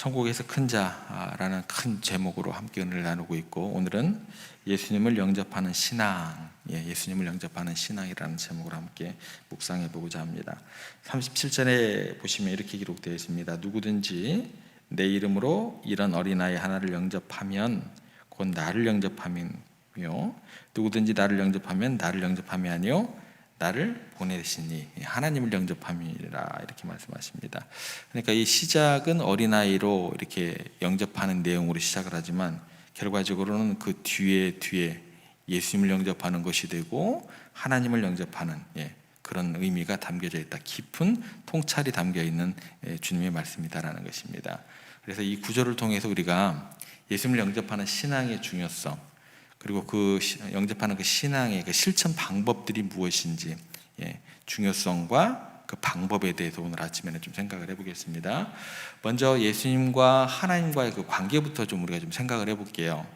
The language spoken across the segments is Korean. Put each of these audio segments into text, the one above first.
천국에서 큰 자라는 큰 제목으로 함께 은혜를 나누고 있고, 오늘은 예수님을 영접하는 신앙, 예수님을 영접하는 신앙이라는 제목으로 함께 묵상해 보고자 합니다. 37절에 보시면 이렇게 기록되어 있습니다. 누구든지 내 이름으로 이런 어린아이 하나를 영접하면 곧 나를 영접함이며, 누구든지 나를 영접하면 나를 영접함이 아니요 나를 보내시니 하나님을 영접함이라, 이렇게 말씀하십니다. 그러니까 이 시작은 어린아이로 이렇게 영접하는 내용으로 시작을 하지만 결과적으로는 그 뒤에 예수님을 영접하는 것이 되고 하나님을 영접하는 그런 의미가 담겨져 있다. 깊은 통찰이 담겨 있는 주님의 말씀이다라는 것입니다. 그래서 이 구절을 통해서 우리가 예수님을 영접하는 신앙의 중요성, 그리고 그 영접하는 그 신앙의 그 실천 방법들이 무엇인지, 중요성과 그 방법에 대해서 오늘 아침에는 좀 생각을 해보겠습니다. 먼저 예수님과 하나님과의 그 관계부터 좀 우리가 좀 생각을 해볼게요.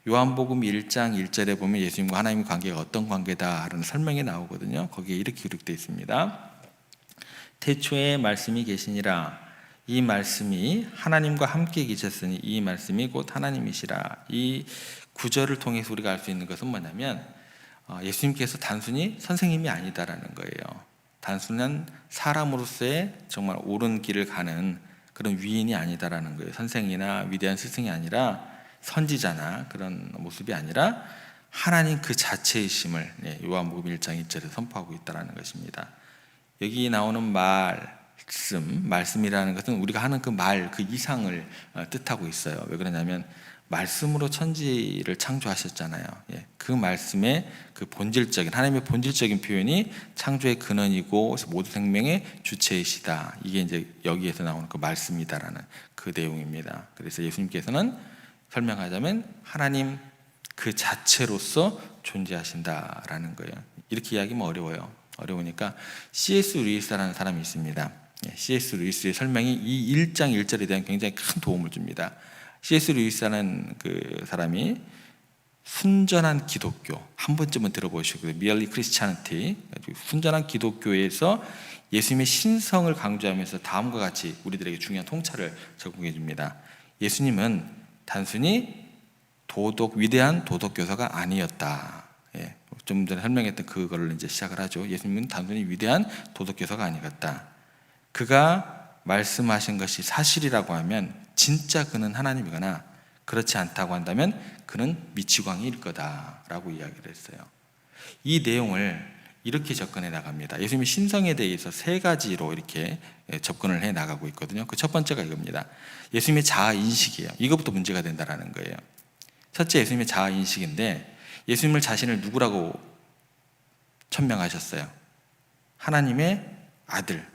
요한복음 1장 1절에 보면 예수님과 하나님의 관계가 어떤 관계다라는 설명이 나오거든요. 거기에 이렇게 기록되어 있습니다. 태초에 말씀이 계시니라. 이 말씀이 하나님과 함께 계셨으니 이 말씀이 곧 하나님이시라. 이 구절을 통해서 우리가 알 수 있는 것은 뭐냐면, 예수님께서 단순히 선생님이 아니다라는 거예요. 단순한 사람으로서의 정말 옳은 길을 가는 그런 위인이 아니다라는 거예요. 선생이나 위대한 스승이 아니라, 선지자나 그런 모습이 아니라 하나님 그 자체이심을 요한복음 1장 1절에 선포하고 있다는 것입니다. 여기 나오는 말씀이라는 것은 우리가 하는 그 말, 그 이상을 뜻하고 있어요. 왜 그러냐면 말씀으로 천지를 창조하셨잖아요. 그 말씀의 그 본질적인, 하나님의 본질적인 표현이 창조의 근원이고 모든 생명의 주체이시다. 이게 이제 여기에서 나오는 그 말씀이다라는 그 내용입니다. 그래서 예수님께서는 설명하자면 하나님 그 자체로서 존재하신다라는 거예요. 이렇게 이야기하면 어려우니까 C.S. 루이스라는 사람이 있습니다. C.S. 루이스의 설명이 이 1장 1절에 대한 굉장히 큰 도움을 줍니다. C.S. 루이스라는 그 사람이 순전한 기독교, 한 번쯤은 들어보시고, Merely Christianity, 순전한 기독교에서 예수님의 신성을 강조하면서 다음과 같이 우리들에게 중요한 통찰을 제공해 줍니다. 예수님은 단순히 위대한 도덕 교사가 아니었다. 좀 전에 설명했던 그거를 이제 시작을 하죠. 예수님은 단순히 위대한 도덕 교사가 아니었다. 그가 말씀하신 것이 사실이라고 하면 진짜 그는 하나님이거나, 그렇지 않다고 한다면 그는 미치광이일 거다라고 이야기를 했어요. 이 내용을 이렇게 접근해 나갑니다. 예수님의 신성에 대해서 세 가지로 이렇게 접근을 해 나가고 있거든요. 그 첫 번째가 이겁니다. 예수님의 자아인식이에요. 이것부터 문제가 된다는 거예요. 첫째, 예수님의 자아인식인데, 예수님을 자신을 누구라고 천명하셨어요? 하나님의 아들.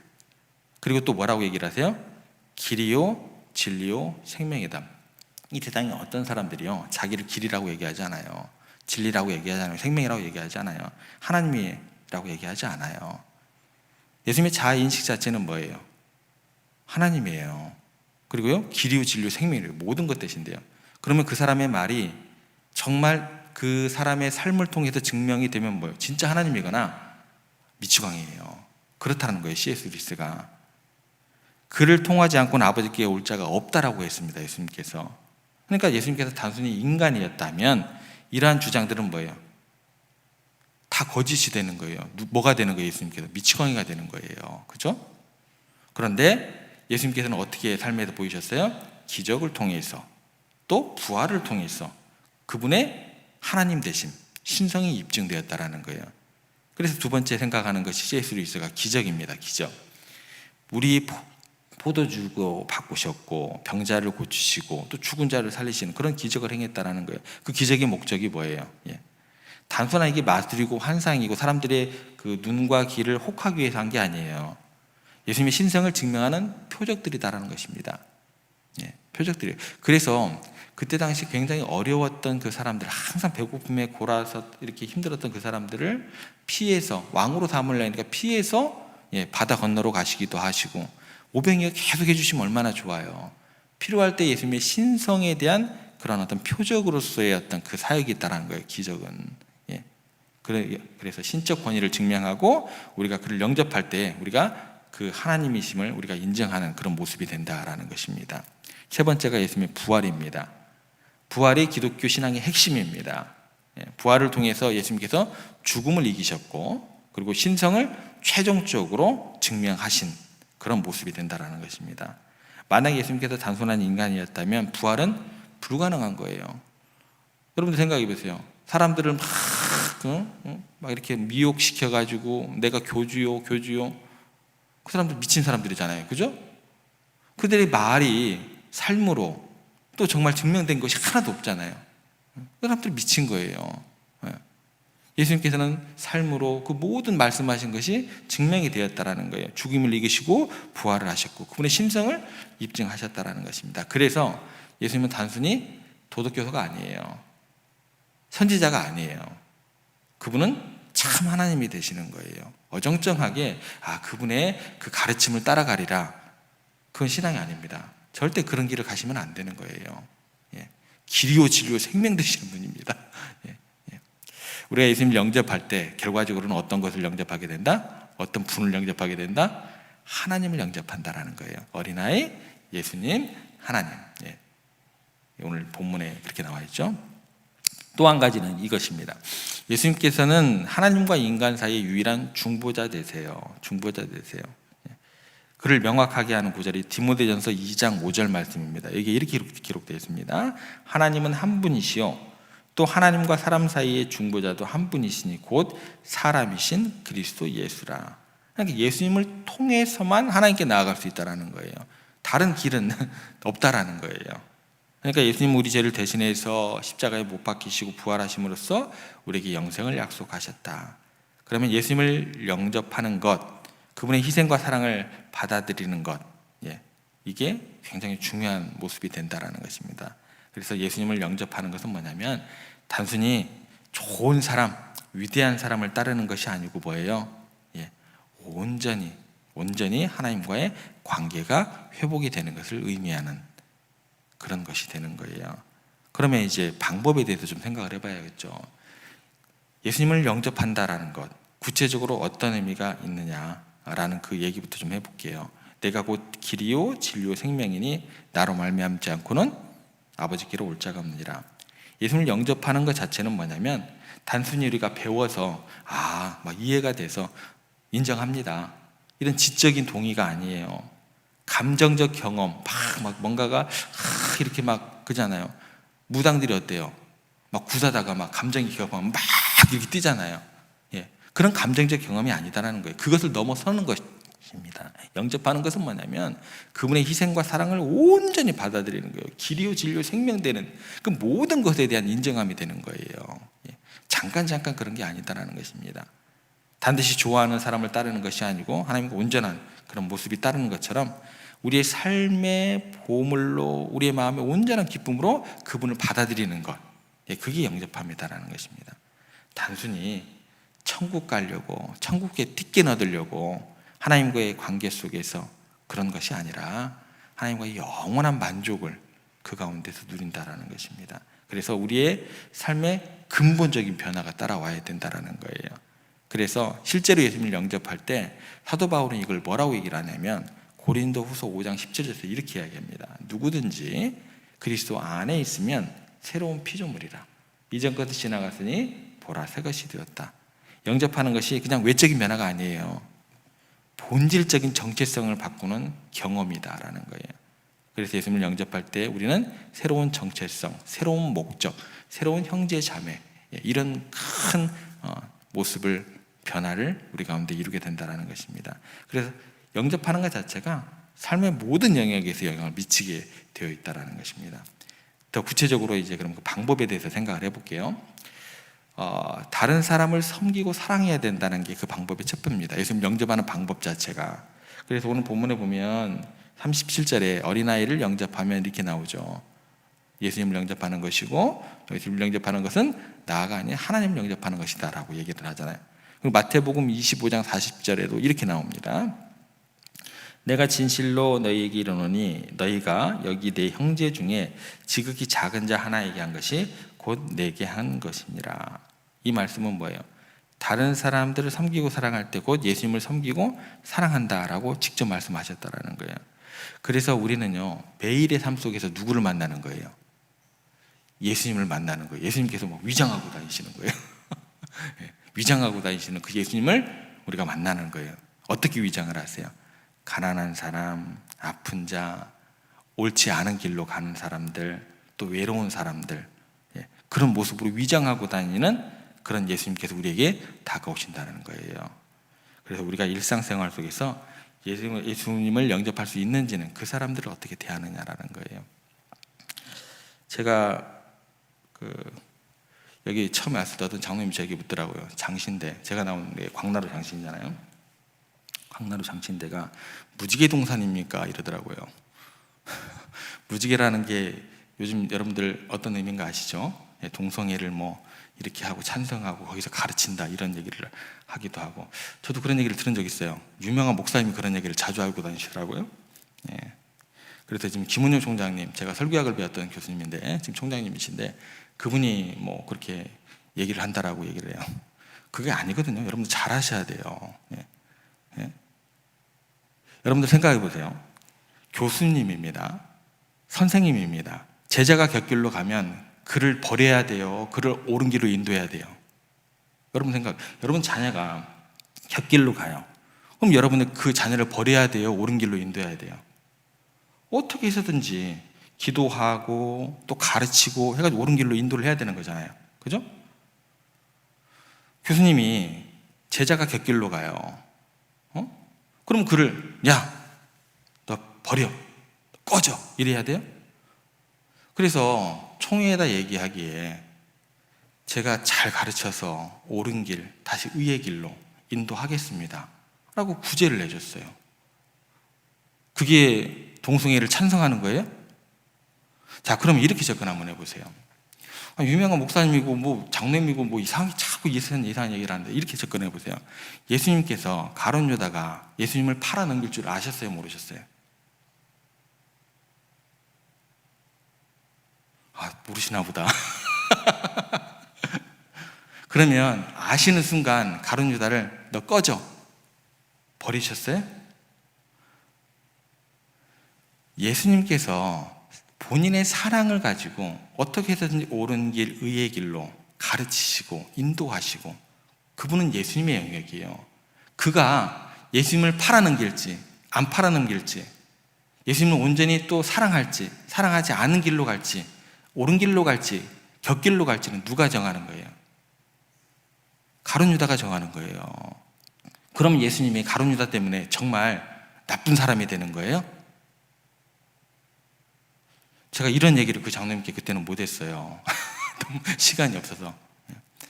그리고 또 뭐라고 얘기를 하세요? 길이요 진리요 생명이다. 이 세상에 어떤 사람들이요, 자기를 길이라고 얘기하지 않아요. 진리라고 얘기하지 않아요. 생명이라고 얘기하지 않아요. 하나님이라고 얘기하지 않아요. 예수님의 자아인식 자체는 뭐예요? 하나님이에요. 그리고요, 길이요 진리요 생명이에요. 모든 것 대신데요. 그러면 그 사람의 말이 정말 그 사람의 삶을 통해서 증명이 되면 뭐예요? 진짜 하나님이거나 미치광이에요. 그렇다는 거예요. C.S. 루이스가. 그를 통하지 않고는 아버지께 올 자가 없다라고 했습니다. 예수님께서. 그러니까 예수님께서 단순히 인간이었다면 이러한 주장들은 뭐예요? 다 거짓이 되는 거예요. 뭐가 되는 거예요? 예수님께서 미치광이가 되는 거예요. 그죠? 그런데 예수님께서는 어떻게 삶에서 보이셨어요? 기적을 통해서, 또 부활을 통해서 그분의 하나님 되심, 신성이 입증되었다라는 거예요. 그래서 두 번째 생각하는 것이 C.S. 루이스가 기적입니다. 기적. 우리 포도주고 바꾸셨고, 병자를 고치시고, 또 죽은 자를 살리시는 그런 기적을 행했다라는 거예요. 그 기적의 목적이 뭐예요? 단순한 이게 마술이고 환상이고 사람들의 그 눈과 귀를 혹하기 위해서 한 게 아니에요. 예수님의 신성을 증명하는 표적들이다라는 것입니다. 표적들이에요. 그래서 그때 당시 굉장히 어려웠던 그 사람들, 항상 배고픔에 골아서 이렇게 힘들었던 그 사람들을 피해서, 왕으로 삼으려니까 피해서 바다 건너로 가시기도 하시고, 오병이어 계속 해주시면 얼마나 좋아요. 필요할 때 예수님의 신성에 대한 그런 어떤 표적으로서의 어떤 그 사역이 있다는 거예요. 기적은. 그래서 신적 권위를 증명하고 우리가 그를 영접할 때 우리가 그 하나님이심을 우리가 인정하는 그런 모습이 된다라는 것입니다. 세 번째가 예수님의 부활입니다. 부활이 기독교 신앙의 핵심입니다. 부활을 통해서 예수님께서 죽음을 이기셨고 그리고 신성을 최종적으로 증명하신 그런 모습이 된다는 것입니다. 만약 예수님께서 단순한 인간이었다면 부활은 불가능한 거예요. 여러분들 생각해 보세요. 사람들을 막 이렇게 미혹시켜가지고 내가 교주요 그 사람들 미친 사람들이잖아요. 그죠? 그들의 말이 삶으로 또 정말 증명된 것이 하나도 없잖아요. 그 사람들 미친 거예요. 예수님께서는 삶으로 그 모든 말씀하신 것이 증명이 되었다라는 거예요. 죽음을 이기시고 부활을 하셨고 그분의 신성을 입증하셨다라는 것입니다. 그래서 예수님은 단순히 도덕교사가 아니에요. 선지자가 아니에요. 그분은 참 하나님이 되시는 거예요. 어정쩡하게 그분의 그 가르침을 따라가리라. 그건 신앙이 아닙니다. 절대 그런 길을 가시면 안 되는 거예요. 길이요 진리요 생명 되시는 분입니다. 우리가 예수님 영접할 때 결과적으로는 어떤 것을 영접하게 된다? 어떤 분을 영접하게 된다? 하나님을 영접한다라는 거예요. 어린아이, 예수님, 하나님. 오늘 본문에 그렇게 나와 있죠. 또 한 가지는 이것입니다. 예수님께서는 하나님과 인간 사이의 유일한 중보자 되세요. 중보자 되세요. 그를 명확하게 하는 구절이 디모데전서 2장 5절 말씀입니다. 이게 이렇게 기록되어 있습니다. 하나님은 한 분이시요 또 하나님과 사람 사이의 중보자도 한 분이시니 곧 사람이신 그리스도 예수라. 그러니까 예수님을 통해서만 하나님께 나아갈 수 있다는 거예요. 다른 길은 없다라는 거예요. 그러니까 예수님 우리 죄를 대신해서 십자가에 못 박히시고 부활하심으로써 우리에게 영생을 약속하셨다. 그러면 예수님을 영접하는 것, 그분의 희생과 사랑을 받아들이는 것, 이게 굉장히 중요한 모습이 된다라는 것입니다. 그래서 예수님을 영접하는 것은 뭐냐면 단순히 좋은 사람, 위대한 사람을 따르는 것이 아니고 뭐예요? 온전히 하나님과의 관계가 회복이 되는 것을 의미하는 그런 것이 되는 거예요. 그러면 이제 방법에 대해서 좀 생각을 해봐야겠죠. 예수님을 영접한다라는 것, 구체적으로 어떤 의미가 있느냐라는 그 얘기부터 좀 해볼게요. 내가 곧 길이요 진리요 생명이니 나로 말미암지 않고는 아버지께로 올 자가 없느니라. 예수님을 영접하는 것 자체는 뭐냐면 단순히 우리가 배워서 막 이해가 돼서 인정합니다. 이런 지적인 동의가 아니에요. 감정적 경험, 막 뭔가가 이렇게 막 그잖아요. 무당들이 어때요? 막 구사다가 막 감정의 경험 막 이렇게 뛰잖아요. 그런 감정적 경험이 아니다라는 거예요. 그것을 넘어서는 것입니다. 영접하는 것은 뭐냐면 그분의 희생과 사랑을 온전히 받아들이는 거예요. 길이요 진리요 생명되는 그 모든 것에 대한 인정함이 되는 거예요. 잠깐 그런 게 아니다라는 것입니다. 반드시 좋아하는 사람을 따르는 것이 아니고 하나님과 온전한 그런 모습이 따르는 것처럼 우리의 삶의 보물로 우리의 마음의 온전한 기쁨으로 그분을 받아들이는 것, 그게 영접함이다라는 것입니다. 단순히 천국 가려고 천국에 띠게 얻으려고 하나님과의 관계 속에서 그런 것이 아니라 하나님과의 영원한 만족을 그 가운데서 누린다라는 것입니다. 그래서 우리의 삶의 근본적인 변화가 따라와야 된다라는 거예요. 그래서 실제로 예수님을 영접할 때 사도 바울은 이걸 뭐라고 얘기를 하냐면 고린도후서 5장 17절에서 이렇게 이야기합니다. 누구든지 그리스도 안에 있으면 새로운 피조물이라. 이전 것이 지나갔으니 보라 새 것이 되었다. 영접하는 것이 그냥 외적인 변화가 아니에요. 본질적인 정체성을 바꾸는 경험이다라는 거예요. 그래서 예수님을 영접할 때 우리는 새로운 정체성, 새로운 목적, 새로운 형제 자매 이런 큰 모습을 변화를 우리 가운데 이루게 된다는 것입니다. 그래서 영접하는 것 자체가 삶의 모든 영역에서 영향을 미치게 되어 있다는 것입니다. 더 구체적으로 이제 그럼 그 방법에 대해서 생각을 해볼게요. 다른 사람을 섬기고 사랑해야 된다는 게 그 방법의 첫 번째입니다. 예수님 영접하는 방법 자체가. 그래서 오늘 본문에 보면 37절에 어린아이를 영접하면 이렇게 나오죠. 예수님을 영접하는 것이고 예수님을 영접하는 것은 나가 아닌 하나님을 영접하는 것이다 라고 얘기를 하잖아요. 그리고 마태복음 25장 40절에도 이렇게 나옵니다. 내가 진실로 너희에게 이르노니 너희가 여기 내 형제 중에 지극히 작은 자 하나에게 한 것이 곧 내게 한 것이니라. 이 말씀은 뭐예요? 다른 사람들을 섬기고 사랑할 때 곧 예수님을 섬기고 사랑한다라고 직접 말씀하셨다라는 거예요. 그래서 우리는요, 매일의 삶 속에서 누구를 만나는 거예요? 예수님을 만나는 거예요. 예수님께서 막 위장하고 다니시는 거예요. 위장하고 다니시는 그 예수님을 우리가 만나는 거예요. 어떻게 위장을 하세요? 가난한 사람, 아픈 자, 옳지 않은 길로 가는 사람들, 또 외로운 사람들, 그런 모습으로 위장하고 다니는 그런 예수님께서 우리에게 다가오신다는 거예요. 그래서 우리가 일상생활 속에서 예수님을 영접할 수 있는지는 그 사람들을 어떻게 대하느냐라는 거예요. 제가 여기 처음에 왔을 때 어떤 장로님이 저에게 묻더라고요. 장신대, 제가 나온 게 광나루 장신이잖아요. 광나루 장신대가 무지개 동산입니까? 이러더라고요. 무지개라는 게 요즘 여러분들 어떤 의미인가 아시죠? 동성애를 뭐 이렇게 하고 찬성하고 거기서 가르친다 이런 얘기를 하기도 하고, 저도 그런 얘기를 들은 적이 있어요. 유명한 목사님이 그런 얘기를 자주 하고 다니시더라고요. 그래서 지금 김은효 총장님, 제가 설교학을 배웠던 교수님인데 지금 총장님이신데, 그분이 뭐 그렇게 얘기를 한다라고 얘기를 해요. 그게 아니거든요. 여러분들 잘 하셔야 돼요. 여러분들 생각해 보세요. 교수님입니다. 선생님입니다. 제자가 곁길로 가면 그를 버려야 돼요? 그를 옳은 길로 인도해야 돼요? 여러분 자녀가 곁길로 가요. 그럼 여러분은 그 자녀를 버려야 돼요? 옳은 길로 인도해야 돼요? 어떻게 해서든지 기도하고 또 가르치고 해가지고 옳은 길로 인도를 해야 되는 거잖아요. 그죠? 교수님이 제자가 곁길로 가요. 그럼 그를 너 버려, 꺼져 이래야 돼요? 그래서 총회에다 얘기하기에 제가 잘 가르쳐서 옳은 길, 다시 의의 길로 인도하겠습니다 라고 구제를 내줬어요. 그게 동성애를 찬성하는 거예요? 자, 그럼 이렇게 접근 한번 해보세요. 유명한 목사님이고 뭐 장로님이고 뭐 자꾸 이상한 얘기를 하는데 이렇게 접근해 보세요. 예수님께서 가룟 유다가 예수님을 팔아넘길 줄 아셨어요? 모르셨어요? 모르시나 보다. 그러면 아시는 순간 가룟 유다를 너 꺼져 버리셨어요? 예수님께서 본인의 사랑을 가지고 어떻게 해서든지 옳은 길, 의의 길로 가르치시고 인도하시고, 그분은 예수님의 영역이에요. 그가 예수님을 팔아넘길지 안 팔아넘길지, 예수님을 온전히 또 사랑할지 사랑하지 않은 길로 갈지, 옳은 길로 갈지 곁길로 갈지는 누가 정하는 거예요? 가룟 유다가 정하는 거예요. 그럼 예수님이 가룟 유다 때문에 정말 나쁜 사람이 되는 거예요? 제가 이런 얘기를 그 장로님께 그때는 못했어요. 너무 시간이 없어서.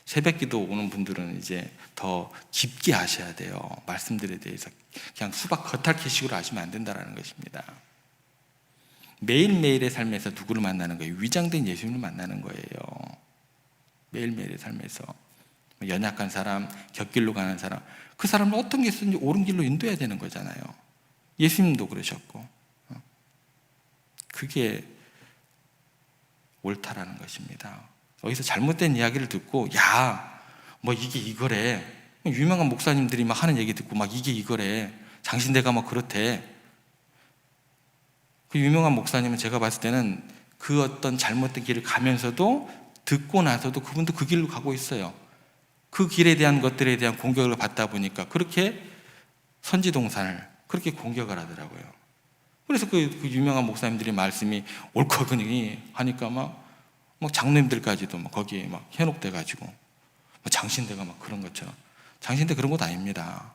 새벽기도 오는 분들은 이제 더 깊게 하셔야 돼요. 말씀들에 대해서 그냥 수박 겉핥기식으로 하시면 안 된다는 것입니다. 매일매일의 삶에서 누구를 만나는 거예요? 위장된 예수님을 만나는 거예요. 매일매일의 삶에서 연약한 사람, 곁길로 가는 사람, 그 사람을 어떤 게 있든지 옳은 길로 인도해야 되는 거잖아요. 예수님도 그러셨고. 그게 옳다라는 것입니다. 여기서 잘못된 이야기를 듣고 뭐 이게 이거래, 유명한 목사님들이 막 하는 얘기 듣고 막 이게 이거래, 장신대가 막 그렇대. 그 유명한 목사님은 제가 봤을 때는 그 어떤 잘못된 길을 가면서도 듣고 나서도 그분도 그 길로 가고 있어요. 그 길에 대한 것들에 대한 공격을 받다 보니까 그렇게 선지동산을 그렇게 공격을 하더라고요. 그래서 그 유명한 목사님들의 말씀이 옳거니 하니까 막 장로님들까지도 막 거기에 막 현혹돼가지고 장신대가 막 그런 것처럼. 장신대 그런 것 아닙니다.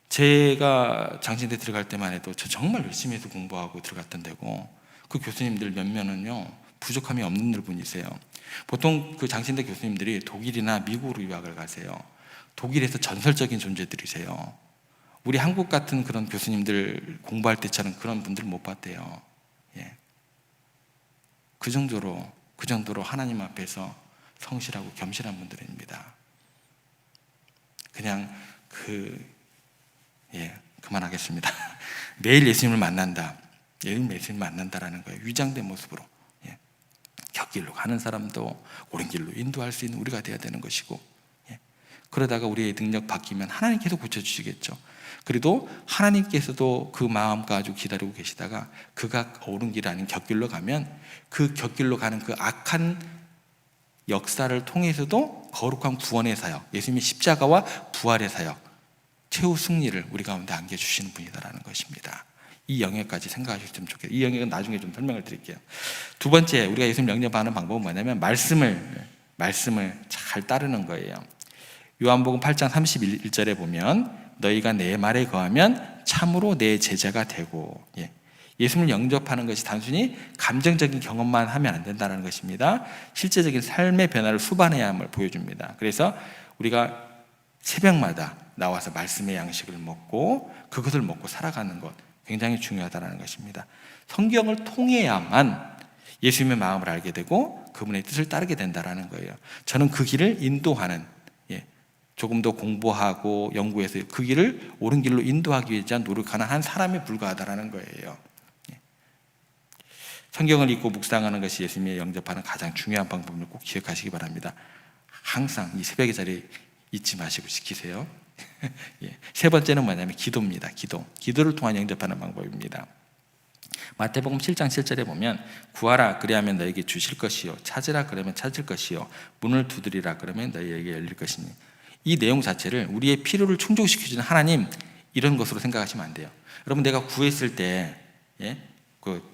제가 장신대 들어갈 때만 해도 저 정말 열심히 해서 공부하고 들어갔던 데고, 그 교수님들 몇몇은요 부족함이 없는 분이세요. 보통 그 장신대 교수님들이 독일이나 미국으로 유학을 가세요. 독일에서 전설적인 존재들이세요. 우리 한국 같은 그런 교수님들 공부할 때처럼 그런 분들 못 봤대요. 그 정도로 하나님 앞에서 성실하고 겸실한 분들입니다. 그냥 그만하겠습니다. 매일 예수님을 만난다. 매일 예수님을 만난다라는 거예요. 위장된 모습으로. 곁길로 가는 사람도 옳은 길로 인도할 수 있는 우리가 되어야 되는 것이고, 그러다가 우리의 능력 바뀌면 하나님께서 고쳐주시겠죠. 그래도 하나님께서도 그 마음 가지고 기다리고 계시다가 그가 옳은 길 아닌 곁길로 가면 그 곁길로 가는 그 악한 역사를 통해서도 거룩한 구원의 사역, 예수님의 십자가와 부활의 사역, 최후 승리를 우리 가운데 안겨주시는 분이다라는 것입니다. 이 영역까지 생각하셨으면 좋겠어요. 이 영역은 나중에 좀 설명을 드릴게요. 두 번째, 우리가 예수님 영접하는 방법은 뭐냐면 말씀을 잘 따르는 거예요. 요한복음 8장 31절에 보면 너희가 내 말에 거하면 참으로 내 제자가 되고, 예수님을 영접하는 것이 단순히 감정적인 경험만 하면 안 된다는 것입니다. 실제적인 삶의 변화를 수반해야 함을 보여줍니다. 그래서 우리가 새벽마다 나와서 말씀의 양식을 먹고 그것을 먹고 살아가는 것 굉장히 중요하다는 것입니다. 성경을 통해야만 예수님의 마음을 알게 되고 그분의 뜻을 따르게 된다는 거예요. 저는 그 길을 인도하는, 조금 더 공부하고 연구해서 그 길을 옳은 길로 인도하기 위해 노력하는 한 사람에 불과하다는 거예요. 성경을 읽고 묵상하는 것이 예수님의 영접하는 가장 중요한 방법을 꼭 기억하시기 바랍니다. 항상 이 새벽의 자리에 잊지 마시고 지키세요. 세 번째는 뭐냐면 기도입니다. 기도를 통한 영접하는 방법입니다. 마태복음 7장 7절에 보면 구하라 그리하면 너에게 주실 것이요 찾으라 그러면 찾을 것이요 문을 두드리라 그러면 너희에게 열릴 것이니, 이 내용 자체를 우리의 필요를 충족시켜주는 하나님, 이런 것으로 생각하시면 안 돼요. 여러분, 내가 구했을 때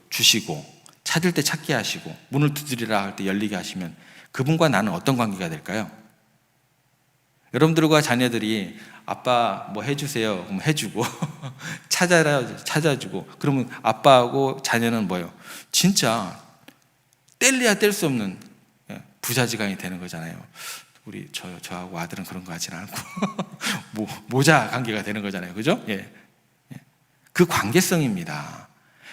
주시고 찾을 때 찾게 하시고 문을 두드리라 할 때 열리게 하시면 그분과 나는 어떤 관계가 될까요? 여러분들과 자녀들이 아빠 뭐 해주세요 그럼 해주고 찾아라 찾아주고, 그러면 아빠하고 자녀는 뭐예요? 진짜 뗄래야 뗄 수 없는 부자지간이 되는 거잖아요. 우리 저하고 아들은 그런 거 하지는 않고 모자 관계가 되는 거잖아요. 그죠? 그 관계성입니다.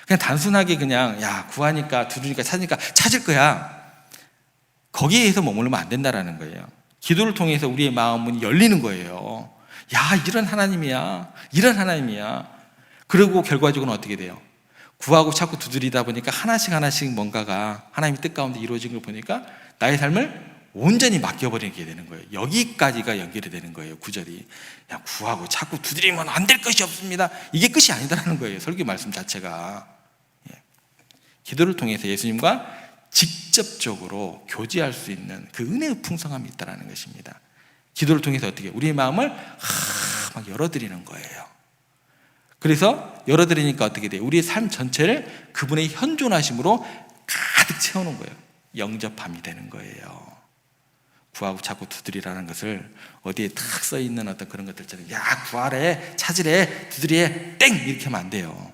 그냥 단순하게 그냥 구하니까 두드리니까 찾으니까 찾을 거야, 거기에서 머물면 안 된다라는 거예요. 기도를 통해서 우리의 마음은 열리는 거예요. 이런 하나님이야, 이런 하나님이야. 그리고 결과적으로는 어떻게 돼요? 구하고 찾고 두드리다 보니까 하나씩 뭔가가 하나님의 뜻 가운데 이루어진 걸 보니까 나의 삶을 온전히 맡겨버리게 되는 거예요. 여기까지가 연결이 되는 거예요. 구절이 구하고 찾고 두드리면 안 될 것이 없습니다, 이게 끝이 아니다라는 거예요. 설교 말씀 자체가. 기도를 통해서 예수님과 직접적으로 교제할 수 있는 그 은혜의 풍성함이 있다는 것입니다. 기도를 통해서 어떻게 우리의 마음을 막 열어드리는 거예요. 그래서 열어드리니까 어떻게 돼요? 우리의 삶 전체를 그분의 현존하심으로 가득 채우는 거예요. 영접함이 되는 거예요. 구하고 찾고 두드리라는 것을 어디에 탁 써있는 어떤 그런 것들처럼 구하래, 찾으래, 두드리래, 땡! 이렇게 하면 안 돼요.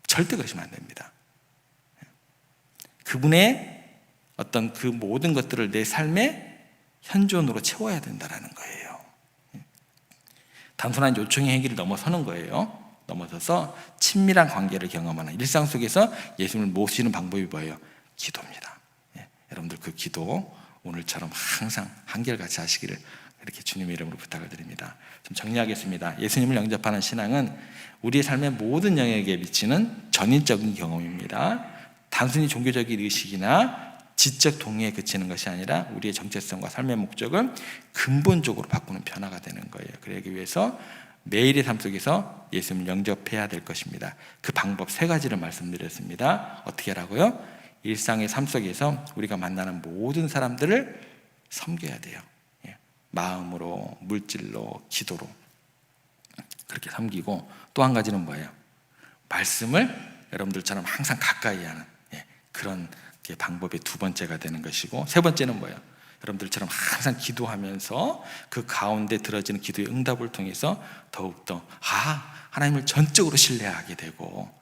절대 그러시면 안 됩니다. 그분의 어떤 그 모든 것들을 내 삶의 현존으로 채워야 된다는 거예요. 단순한 요청의 행위를 넘어서는 거예요. 넘어서서 친밀한 관계를 경험하는, 일상 속에서 예수님을 모시는 방법이 뭐예요? 기도입니다. 여러분들 그 기도 오늘처럼 항상 한결같이 하시기를 이렇게 주님의 이름으로 부탁을 드립니다. 좀 정리하겠습니다. 예수님을 영접하는 신앙은 우리의 삶의 모든 영역에 미치는 전인적인 경험입니다. 단순히 종교적인 의식이나 지적 동의에 그치는 것이 아니라 우리의 정체성과 삶의 목적을 근본적으로 바꾸는 변화가 되는 거예요. 그러기 위해서 매일의 삶 속에서 예수님을 영접해야 될 것입니다. 그 방법 3가지를 말씀드렸습니다. 어떻게 하라고요? 일상의 삶 속에서 우리가 만나는 모든 사람들을 섬겨야 돼요. 마음으로, 물질로, 기도로 그렇게 섬기고, 또 한 가지는 뭐예요? 말씀을 여러분들처럼 항상 가까이 하는 그런 방법의 2번째가 되는 것이고, 3번째는 뭐예요? 여러분들처럼 항상 기도하면서 그 가운데 들어지는 기도의 응답을 통해서 더욱더 하나님을 전적으로 신뢰하게 되고,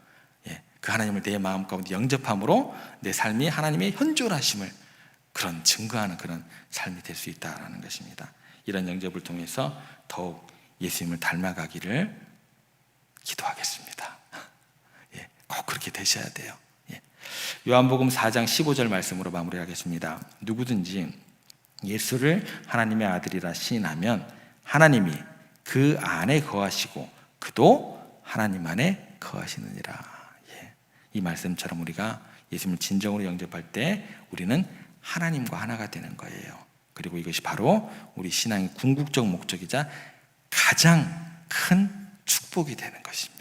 그 하나님을 내 마음 가운데 영접함으로 내 삶이 하나님의 현존하심을 그런 증거하는 그런 삶이 될 수 있다는 것입니다. 이런 영접을 통해서 더욱 예수님을 닮아가기를 기도하겠습니다. 꼭 그렇게 되셔야 돼요. 요한복음 4장 15절 말씀으로 마무리하겠습니다. 누구든지 예수를 하나님의 아들이라 시인하면 하나님이 그 안에 거하시고 그도 하나님 안에 거하시느니라. 이 말씀처럼 우리가 예수님을 진정으로 영접할 때 우리는 하나님과 하나가 되는 거예요. 그리고 이것이 바로 우리 신앙의 궁극적 목적이자 가장 큰 축복이 되는 것입니다.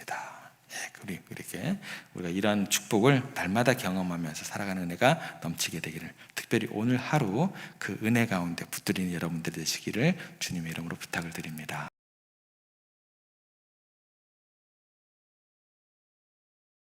그렇게 우리가 이러한 축복을 날마다 경험하면서 살아가는 은혜가 넘치게 되기를, 특별히 오늘 하루 그 은혜 가운데 붙들리는 여러분들이 되시기를 주님의 이름으로 부탁을 드립니다.